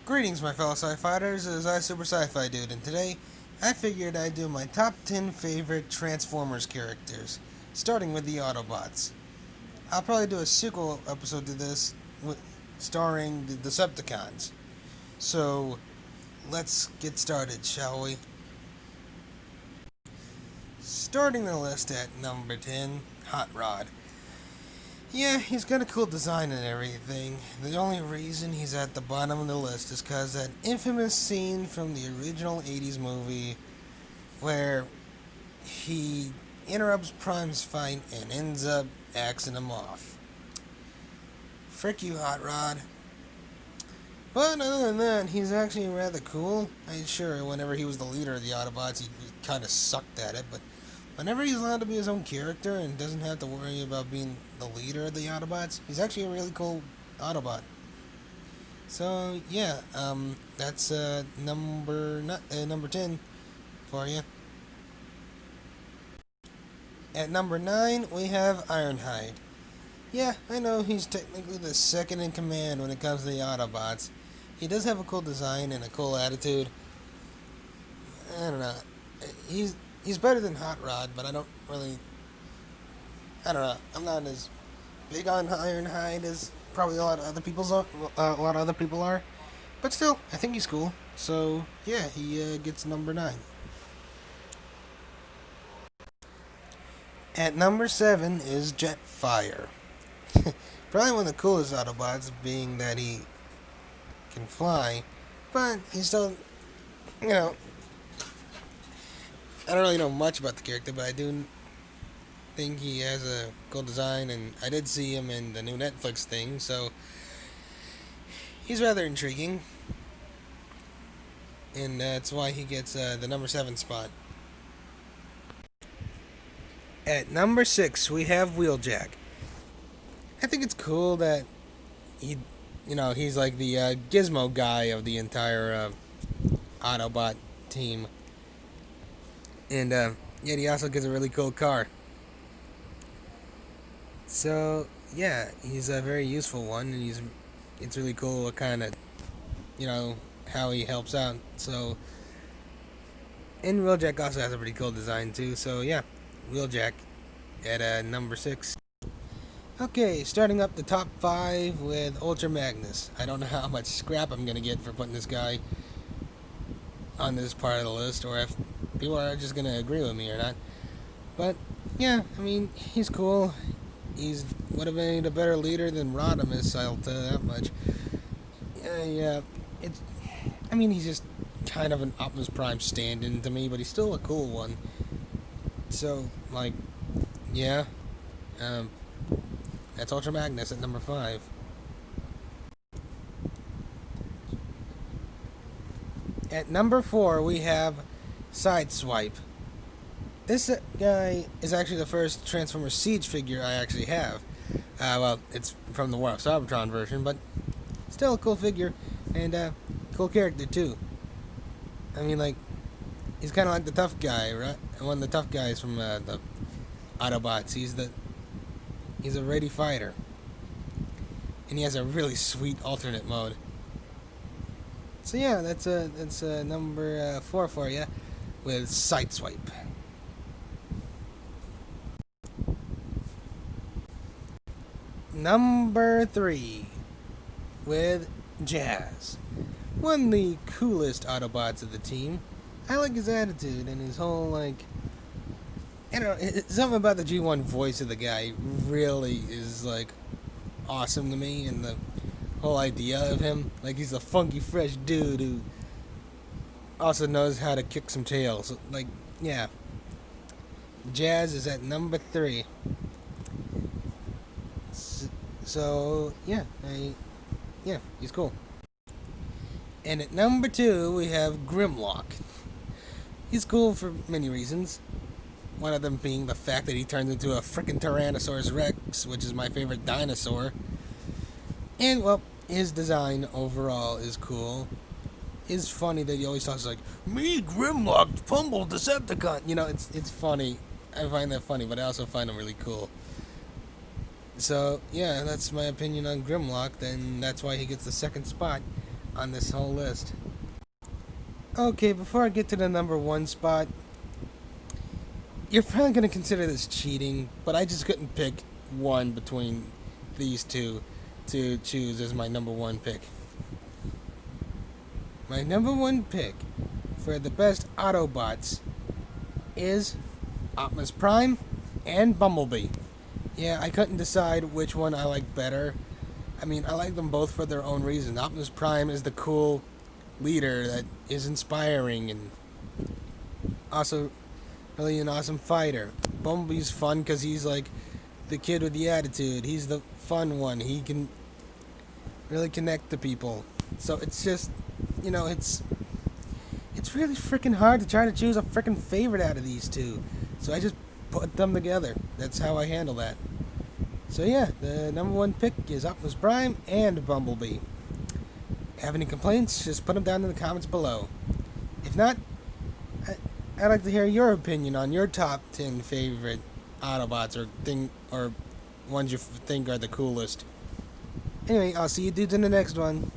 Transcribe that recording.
Greetings, my fellow sci-fighters. It is I, Super Sci-Fi Dude, and today I figured I'd do my top 10 favorite Transformers characters, starting with the Autobots. I'll probably do a sequel episode to this, starring the Decepticons. So, let's get started, shall we? Starting the list at number 10, Hot Rod. Yeah, he's got a cool design and everything. The only reason he's at the bottom of the list is because that infamous scene from the original 80s movie where he interrupts Prime's fight and ends up axing him off. Frick you, Hot Rod. But other than that, he's actually rather cool. Sure, whenever he was the leader of the Autobots, he kind of sucked at it, but whenever he's allowed to be his own character and doesn't have to worry about being the leader of the Autobots, he's actually a really cool Autobot. So, yeah, that's number 10 for you. At number 9, we have Ironhide. Yeah, I know he's technically the second in command when it comes to the Autobots. He does have a cool design and a cool attitude. I don't know. He's better than Hot Rod, but I don't know. I'm not as big on Ironhide as probably a lot of other people are. But still, I think he's cool. So, yeah, he gets number 9. At number 7 is Jetfire. Probably one of the coolest Autobots, being that he can fly, but he's still, I don't really know much about the character, but I do think he has a cool design, and I did see him in the new Netflix thing, so he's rather intriguing, and that's why he gets the number 7 spot. At number 6, we have Wheeljack. I think it's cool that he's like the gizmo guy of the entire Autobot team. And yet he also gets a really cool car. So, yeah, he's a very useful one, and it's really cool what kind of, how he helps out. So, and Wheeljack also has a pretty cool design too. So, yeah, Wheeljack at number 6. Okay, starting up the top 5 with Ultra Magnus. I don't know how much scrap I'm going to get for putting this guy on this part of the list, or if people are just going to agree with me or not. But, yeah, I mean, he's cool. He's would have made a better leader than Rodimus, I'll tell you that much. Yeah, he's just kind of an Optimus Prime stand-in to me, but he's still a cool one. So, yeah, that's Ultra Magnus at number 5. At number 4, we have Sideswipe. This guy is actually the first Transformers Siege figure I actually have. Well, it's from the War of Cybertron version, but still a cool figure, and cool character too. He's kind of like the tough guy, right? One of the tough guys from the Autobots. He's a ready fighter, and he has a really sweet alternate mode. So yeah, that's number 4 for you with Sideswipe. Number 3 with Jazz, one of the coolest Autobots of the team. I like his attitude and his whole something about the G1 voice of the guy really is awesome to me, and the whole idea of him, he's a funky fresh dude who also knows how to kick some tail. So, yeah, Jazz is at number 3. So yeah, he's cool. And at number 2 we have Grimlock. He's cool for many reasons. One of them being the fact that he turns into a frickin' Tyrannosaurus Rex, which is my favorite dinosaur. And, well, his design overall is cool. It's funny that he always talks me, Grimlock, fumble Decepticon. It's funny. I find that funny, but I also find him really cool. So, yeah, that's my opinion on Grimlock. Then that's why he gets the second spot on this whole list. Okay, before I get to the number 1 spot, you're probably going to consider this cheating, but I just couldn't pick one between these two to choose as my number 1 pick. My number 1 pick for the best Autobots is Optimus Prime and Bumblebee. Yeah, I couldn't decide which one I like better. I mean, I like them both for their own reason. Optimus Prime is the cool leader that is inspiring and also really an awesome fighter. Bumblebee's fun because he's like the kid with the attitude. He's the fun one. He can really connect to people. So it's just, it's really freaking hard to try to choose a freaking favorite out of these two. So I just put them together. That's how I handle that. So yeah, the number 1 pick is Optimus Prime and Bumblebee. Have any complaints? Just put them down in the comments below. If not, I'd like to hear your opinion on your top 10 favorite Autobots or ones you think are the coolest. Anyway, I'll see you dudes in the next one.